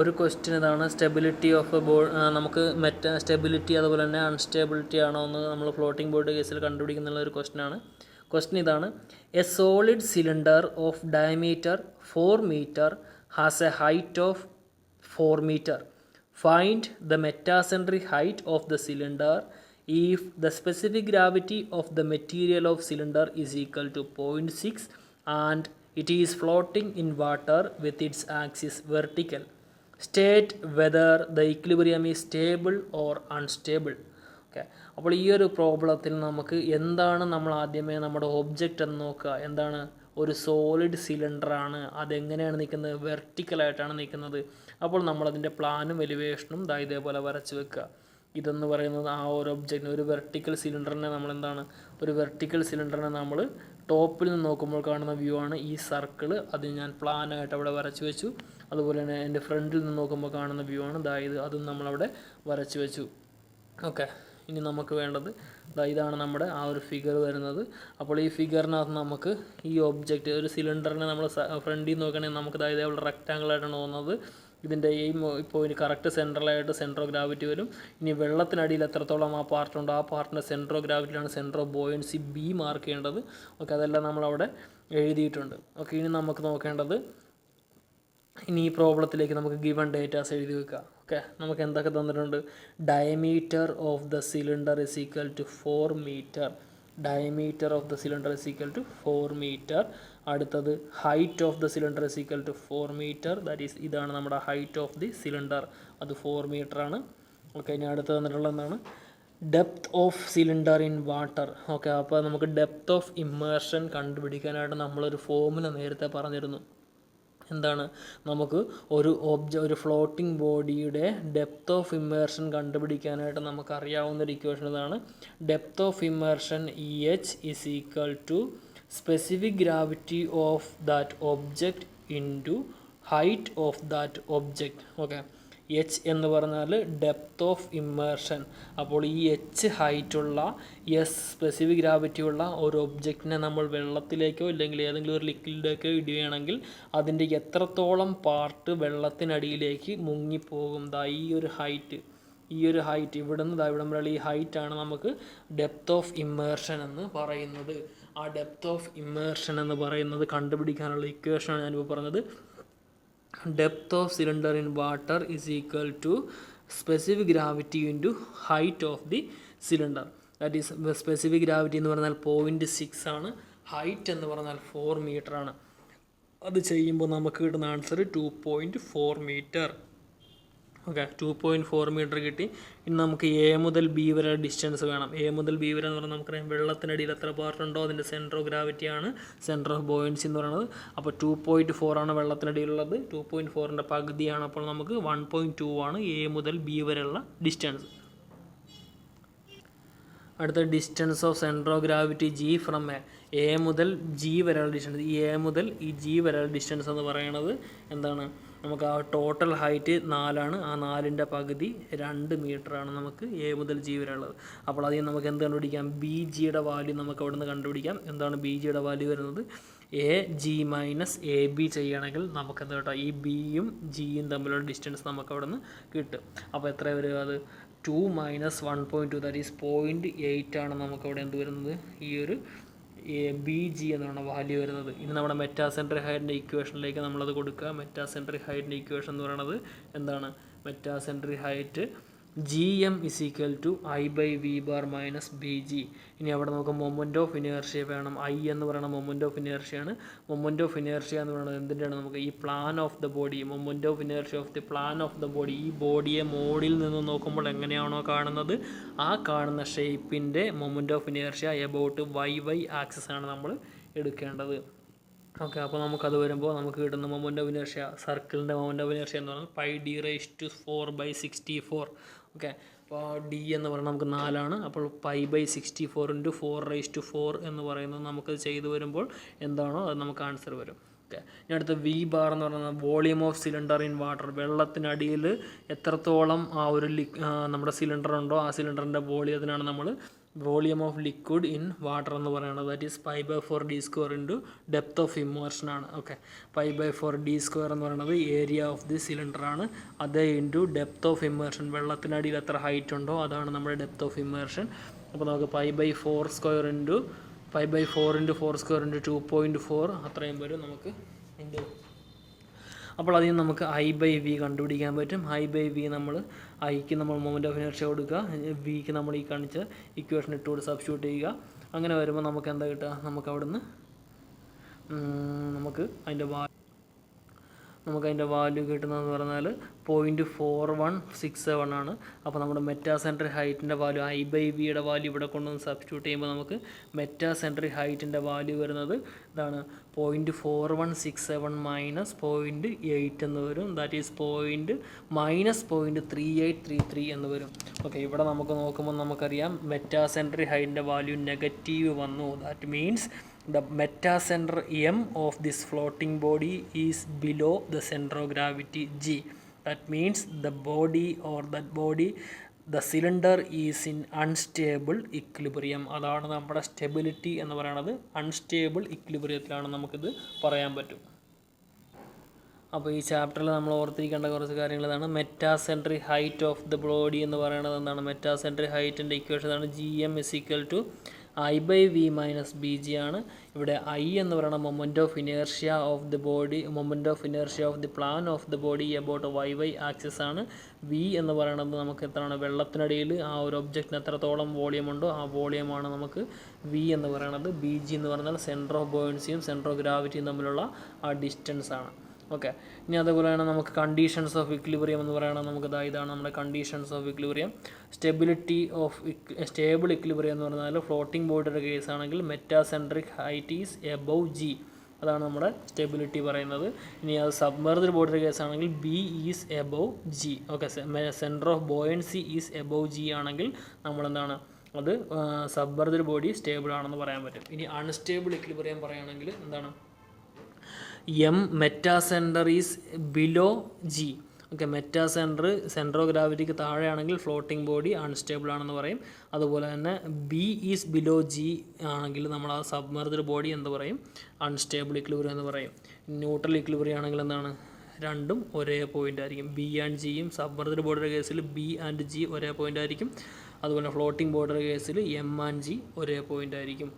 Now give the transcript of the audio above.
ഒരു ക്വസ്റ്റ്യൻ ഇതാണ്, stability of നമുക്ക് സ്റ്റെബിലിറ്റി അതുപോലെ തന്നെ അൺസ്റ്റേബിലിറ്റി ആണോ എന്ന് നമ്മൾ ഫ്ലോട്ടിംഗ് ബോർഡ് കേസിൽ കണ്ടുപിടിക്കുന്നുള്ള ഒരു ക്വസ്റ്റ്യനാണ്. ക്വസ്റ്റ്യൻ ഇതാണ്: a solid cylinder of diameter 4 metre has a height of 4 metre. Find the metacentric height of the cylinder if the specific gravity of the material of cylinder is equal to 0.6 and it is floating in water with its axis vertical. State whether the equilibrium is stable or unstable. Okay, അപ്പോൾ ഈ ഒരു പ്രോബ്ലത്തിൽ നമുക്ക് എന്താണ് നമ്മൾ ആദ്യമേ നമ്മുടെ object എന്ന് നോക്കുക. എന്താണ്? ഒരു സോളിഡ് സിലിണ്ടറാണ്. അതെങ്ങനെയാണ് നിൽക്കുന്നത്? വെർട്ടിക്കലായിട്ടാണ് നിൽക്കുന്നത്. അപ്പോൾ നമ്മളതിൻ്റെ പ്ലാനും എലിവേഷനും ഇതേപോലെ വരച്ച് വെക്കുക. ഇതെന്ന് പറയുന്നത് ആ ഒരു ഒബ്ജക്റ്റിന്, ഒരു വെർട്ടിക്കൽ സിലിണ്ടറിനെ നമ്മൾ ടോപ്പിൽ നിന്ന് നോക്കുമ്പോൾ കാണുന്ന വ്യൂ ആണ് ഈ സർക്കിൾ. അത് ഞാൻ പ്ലാനായിട്ട് അവിടെ വരച്ച് വെച്ചു. അതുപോലെ തന്നെ എൻ്റെ ഫ്രണ്ടിൽ നിന്ന് നോക്കുമ്പോൾ കാണുന്ന വ്യൂ ആണ് അതും നമ്മളവിടെ വരച്ച് വെച്ചു. ഓക്കെ, ഇനി നമുക്ക് വേണ്ടത് ഇതാണ് നമ്മുടെ ആ ഒരു ഫിഗർ വരുന്നത്. അപ്പോൾ ഈ ഫിഗറിനകത്ത് നമുക്ക് ഈ ഒബ്ജക്റ്റ്, ഒരു സിലിണ്ടറിനെ നമ്മൾ ഫ്രണ്ടിൽ നിന്ന് നോക്കുകയാണെങ്കിൽ നമുക്ക് ഇതേപോലെ റെക്റ്റാങ്കിളായിട്ടാണ് തോന്നുന്നത്. ഇതിൻ്റെ ഇപ്പോൾ ഇനി കറക്റ്റ് സെൻട്രലായിട്ട് സെൻറ്റർ ഓഫ് ഗ്രാവിറ്റി വരും. ഇനി വെള്ളത്തിനടിയിൽ എത്രത്തോളം ആ പാർട്ടുണ്ടോ ആ പാർട്ടിൻ്റെ സെൻറ്റർ ഓഫ് ഗ്രാവിറ്റിയാണ് centre of buoyancy B mark ചെയ്യേണ്ടത്. ഓക്കെ, അതെല്ലാം നമ്മളവിടെ എഴുതിയിട്ടുണ്ട്. ഓക്കെ, ഇനി നമുക്ക് നോക്കേണ്ടത്, ഇനി ഈ പ്രോബ്ലത്തിലേക്ക് നമുക്ക് ഗിവൺ ഡേറ്റാസ് എഴുതി വെക്കുക. ഓക്കെ, നമുക്ക് എന്തൊക്കെ തന്നിട്ടുണ്ട്? Diameter of the cylinder is equal to 4 metre. Diameter of the cylinder is equal to 4 metre. അടുത്തത് height of the cylinder is equal to 4 metre. That is ഇതാണ് നമ്മുടെ ഹൈറ്റ് ഓഫ് ദി സിലിണ്ടർ, അത് 4 metre ആണ്. Okay, ഇനി അടുത്ത് തന്നിട്ടുള്ള എന്താണ്? Depth of cylinder in water. Okay, അപ്പോൾ നമുക്ക് ഡെപ്ത് ഓഫ് ഇമ്മേർഷൻ കണ്ടുപിടിക്കാനായിട്ട് നമ്മളൊരു ഫോർമുല നേരത്തെ പറഞ്ഞിരുന്നു. എന്താണ്? നമുക്ക് ഒരു ഫ്ലോട്ടിംഗ് ബോഡിയുടെ ഡെപ്ത് ഓഫ് ഇമ്മേർഷൻ കണ്ടുപിടിക്കാനായിട്ട് നമുക്കറിയാവുന്നൊരു ഇക്വേഷൻ ഇതാണ്. Depth of immersion EH is equal to specific gravity of that object into height of that object. Okay, H എന്ന് പറഞ്ഞാൽ ഡെപ്ത് ഓഫ് ഇമ്മേർഷൻ. അപ്പോൾ ഈ H ഹൈറ്റുള്ള സ്പെസിഫിക് ഗ്രാവിറ്റി ഉള്ള ഒരു ഒബ്ജക്റ്റിനെ നമ്മൾ വെള്ളത്തിലേക്കോ ഇല്ലെങ്കിൽ ഏതെങ്കിലും ഒരു ലിക്വിഡിലേക്കോ ഇടുകയാണെങ്കിൽ അതിൻ്റെ എത്രത്തോളം പാർട്ട് വെള്ളത്തിനടിയിലേക്ക് മുങ്ങിപ്പോകും. ഈ ഒരു ഹൈറ്റ് ഇവിടുന്ന് ഇവിടം വരെയുള്ള ഈ ഹൈറ്റാണ് നമുക്ക് ഡെപ്ത് ഓഫ് ഇമ്മേർഷൻ എന്ന് പറയുന്നത്. ആ ഡെപ്ത് ഓഫ് ഇമ്മേർഷൻ എന്ന് പറയുന്നത് കണ്ടുപിടിക്കാനുള്ള ഇക്വേഷനാണ് ഞാനിപ്പോൾ പറഞ്ഞത്. Depth of cylinder in water is equal to specific gravity into height of the cylinder. That is specific gravity എന്ന് പറഞ്ഞാൽ 0.6 ആണ്. ഹൈറ്റ് എന്ന് പറഞ്ഞാൽ 4 മീറ്റർ ആണ്. അത് ചെയ്യുമ്പോൾ നമുക്ക് കിട്ടുന്ന ആൻസർ 2.4 മീറ്റർ. ഓക്കെ, 2.4 മീറ്റർ കിട്ടി. ഇനി നമുക്ക് A മുതൽ B വരെ ഡിസ്റ്റൻസ് വേണം. A മുതൽ B വരെ എന്ന് പറഞ്ഞാൽ നമുക്കറിയാം വെള്ളത്തിനടിയിൽ എത്ര പാർട്ടുണ്ടോ അതിൻ്റെ സെൻറ്റർ ഓഫ് ഗ്രാവിറ്റിയാണ് സെൻറ്റർ ഓഫ് ബോയൻസി എന്ന് പറയുന്നത്. അപ്പോൾ 2.4 ആണ് വെള്ളത്തിനടിയിലുള്ളത്. 2.4ൻ്റെ പകുതിയാണ്. അപ്പോൾ നമുക്ക് 1.2 ആണ് A മുതൽ B വരെയുള്ള ഡിസ്റ്റൻസ്. അടുത്ത distance of centre of gravity G from A മുതൽ G വരെയുള്ള ഡിസ്റ്റൻസ്. ഈ A മുതൽ ഈ G വരെയുള്ള ഡിസ്റ്റൻസ് എന്ന് പറയുന്നത് എന്താണ്? നമുക്ക് ആ ടോട്ടൽ ഹൈറ്റ് 4 ആണ്. ആ 4ൻ്റെ പകുതി 2 മീറ്ററാണ് നമുക്ക് A മുതൽ G വരെ ഉള്ളത്. അപ്പോൾ അതിൽ നമുക്ക് എന്ത് കണ്ടുപിടിക്കാം? BGയുടെ വാല്യൂ നമുക്ക് അവിടെ നിന്ന് കണ്ടുപിടിക്കാം. എന്താണ് BGയുടെ വാല്യൂ വരുന്നത്? AG മൈനസ് AB ചെയ്യണമെങ്കിൽ നമുക്ക് എന്താ കേട്ടോ, ഈ Bയും Gയും തമ്മിലുള്ള ഡിസ്റ്റൻസ് നമുക്ക് അവിടെ നിന്ന് കിട്ടും. അപ്പോൾ എത്ര വരിക? അത് 2 മൈനസ് 1.2 ദാറ്റ് ഈസ് 0.8 ആണ് നമുക്കവിടെ എന്ത് വരുന്നത്? ഈ ഒരു BG എന്നാണ് വാല്യൂ വരുന്നത്. ഇനി നമ്മുടെ മെറ്റാസെൻട്രിക് ഹൈറ്റിൻ്റെ ഇക്വേഷനിലേക്ക് നമ്മളത് കൊടുക്കുക. മെറ്റാസെൻട്രിക് ഹൈറ്റിൻ്റെ ഇക്വേഷൻ എന്ന് പറയുന്നത് എന്താണ്? Metacentric height GM is equal to I/V bar minus BG. ഇനി അവിടെ നമുക്ക് മൊമെൻ്റ് ഓഫ് ഇനേർഷ്യ വേണം. I എന്ന് പറയുന്ന മൊമെൻ്റ് ഓഫ് ഇനേർഷ്യയാണ്. മൊമെൻ്റ് ഓഫ് ഇനേർഷ്യ എന്ന് പറയുന്നത് എന്തിൻ്റെയാണ്? നമുക്ക് ഈ plane of the body, moment of inertia of the plane of the body, ഈ ബോഡിയെ മോഡിൽ നിന്ന് നോക്കുമ്പോൾ എങ്ങനെയാണോ കാണുന്നത് ആ കാണുന്ന ഷേപ്പിൻ്റെ moment of inertia about YY axis ആണ് നമ്മൾ എടുക്കേണ്ടത്. ഓക്കെ, അപ്പോൾ നമുക്കത് വരുമ്പോൾ നമുക്ക് കിട്ടുന്ന മൊമെൻ്റ് ഓഫ് ഇനേർഷ്യ, സർക്കിളിൻ്റെ മൊമെൻ്റ് ഓഫ് ഇനേർഷ്യ എന്ന് പറയുന്നത് πd⁴/64. ഓക്കെ, അപ്പോൾ D എന്ന് പറയുന്നത് നമുക്ക് 4 ആണ്. അപ്പോൾ π/64 × 4⁴ എന്ന് പറയുന്നത് നമുക്കത് ചെയ്തു വരുമ്പോൾ എന്താണോ അത് നമുക്ക് ആൻസർ വരും. ഓക്കെ, ഇനി അടുത്ത V ബാർ എന്ന് പറയുന്നത് volume of cylinder in water. വെള്ളത്തിനടിയിൽ എത്രത്തോളം ആ ഒരു നമ്മുടെ സിലിണ്ടർ ഉണ്ടോ ആ സിലിണ്ടറിൻ്റെ വോളിയത്തിനാണ് നമ്മൾ volume of liquid in water എന്ന് പറയുന്നത് that is π/4d² into depth of immersion ആണ്. ഓക്കെ, π/4d² എന്ന് പറയുന്നത് ഏരിയ ഓഫ് ദി സിലിണ്ടർ ആണ്. അതേ ഇൻറ്റു ഡെപ്ത് ഓഫ് ഇമ്മേർഷൻ, വെള്ളത്തിനടിയിൽ എത്ര ഹൈറ്റ് ഉണ്ടോ അതാണ് നമ്മുടെ ഡെപ്ത് ഓഫ് ഇമ്മേർഷൻ. അപ്പോൾ നമുക്ക് π/4² ഇൻറ്റു π/4 ഇൻറ്റു 4² ഇൻറ്റു 2.4 അത്രയും വരും നമുക്ക് ഇൻറ്റു. അപ്പോൾ അതിൽ നിന്ന് നമുക്ക് I/V കണ്ടുപിടിക്കാൻ പറ്റും. I/V നമ്മൾ ഐക്ക് നമ്മൾ മൊമെൻ്റ് ഓഫ് ഇനർഷ്യ കൊടുക്കുക, വിക്ക് നമ്മൾ ഈ കാണിച്ച ഇക്വേഷൻ ഇട്ടുകൊണ്ട് സബ്സ്റ്റിറ്റ്യൂട്ട് ചെയ്യുക. അങ്ങനെ വരുമ്പോൾ നമുക്ക് എന്താ കിട്ടുക, നമുക്ക് അവിടുന്ന് നമുക്ക് അതിൻ്റെ വാല്യൂ കിട്ടുന്നതെന്ന് പറഞ്ഞാൽ 0.4167 ആണ്. അപ്പോൾ നമ്മുടെ മെറ്റാസെൻട്രിക് ഹൈറ്റിൻ്റെ വാല്യൂ I/Vയുടെ വാല്യൂ ഇവിടെ കൊണ്ടുവന്ന് സബ്സ്റ്റിറ്റ്യൂട്ട് ചെയ്യുമ്പോൾ നമുക്ക് മെറ്റാസെൻട്രിക് ഹൈറ്റിൻ്റെ വാല്യൂ വരുന്നത് ഇതാണ് 0.4167 മൈനസ് 0.8 എന്ന് വരും. ദാറ്റ് ഈസ് -0.3833 എന്ന് വരും. ഓക്കെ, ഇവിടെ നമുക്ക് നോക്കുമ്പോൾ നമുക്കറിയാം മെറ്റാസെൻട്രിക് ഹൈറ്റിൻ്റെ വാല്യൂ നെഗറ്റീവ് വന്നു. That means the metacenter M of this floating body is below the center of gravity G. That means the cylinder is in unstable equilibrium. അതാണ് നമ്മുടെ സ്റ്റെബിലിറ്റി എന്ന് പറയുന്നത്. അൺസ്റ്റേബിൾ ഇക്വിലിബ്രിയത്തിലാണ് നമുക്കിത് പറയാൻ പറ്റും. അപ്പോൾ ഈ ചാപ്റ്ററിൽ നമ്മൾ ഓർത്തിരിക്കേണ്ട കുറച്ച് കാര്യങ്ങൾ ഇതാണ്. Metacentric height of the body എന്ന് പറയുന്നത് എന്താണ്? മെറ്റാസെൻട്രിക് ഹൈറ്റിൻ്റെ ഇക്വേഷൻ ആണ് GM = I/V മൈനസ് BG ആണ്. ഇവിടെ I എന്ന് പറയുന്ന moment of inertia of the body, moment of inertia of the plane of the body about YY axis ആണ്. V എന്ന് പറയുന്നത് നമുക്ക് എത്രയാണ്, വെള്ളത്തിനടിയിൽ ആ ഒരു ഒബ്ജക്റ്റിന് എത്രത്തോളം വോളിയം ഉണ്ടോ ആ വോളിയമാണ് നമുക്ക് V എന്ന് പറയുന്നത്. BG എന്ന് പറഞ്ഞാൽ സെൻറ്റർ ഓഫ് ബോയൻസിയും സെൻറ്റർ ഓഫ് ഗ്രാവിറ്റിയും തമ്മിലുള്ള ആ ഡിസ്റ്റൻസ് ആണ്. ഓക്കെ, ഇനി അതേപോലെ തന്നെ നമുക്ക് കണ്ടീഷൻസ് ഓഫ് ഇക്വിലിബ്രിയം എന്ന് പറയുന്നത് നമുക്ക് ഇതാണ് നമ്മുടെ conditions of equilibrium. Stable equilibrium എന്ന് പറഞ്ഞാൽ ഫ്ലോട്ടിംഗ് ബോഡിയുടെ കേസ് ആണെങ്കിൽ metacentric height is above G, അതാണ് നമ്മുടെ സ്റ്റെബിലിറ്റി പറയുന്നത്. ഇനി അത് സബ്മർജ്ഡ് ബോഡിയുടെ കേസ് ആണെങ്കിൽ B is above G. Okay, centre of buoyancy is above G ആണെങ്കിൽ നമ്മളെന്താണ് അത് സബ്മർജ്ഡ് ബോഡി സ്റ്റേബിൾ ആണെന്ന് പറയാൻ പറ്റും. ഇനി അൺസ്റ്റേബിൾ ഇക്വിലിബ്രിയം പറയുകയാണെങ്കിൽ എന്താണ്, M metacentre is below G. Okay, centre of ഗ്രാവിറ്റിക്ക് താഴെയാണെങ്കിൽ ഫ്ലോട്ടിംഗ് ബോഡി അൺസ്റ്റേബിൾ ആണെന്ന് പറയും. അതുപോലെ തന്നെ B ഈസ് ബിലോ G ആണെങ്കിൽ നമ്മൾ ആ സബ്മർജ്ഡ് ബോഡി എന്ന് പറയും, അൺസ്റ്റേബിൾ ഇക്വിലിബ്രിയം എന്ന് പറയും. ന്യൂട്രൽ ഇക്വിലിബ്രിയം ആണെങ്കിൽ എന്താണ്, രണ്ടും ഒരേ പോയിൻ്റ് ആയിരിക്കും. B ആൻഡ് Gയും സബ്മർജ്ഡ് ബോഡിയുടെ കേസിൽ B ആൻഡ് G ഒരേ പോയിൻ്റ് ആയിരിക്കും. അതുപോലെ ഫ്ലോട്ടിംഗ് ബോഡിയുടെ കേസിൽ M ആൻഡ് G ഒരേ പോയിൻ്റ് ആയിരിക്കും.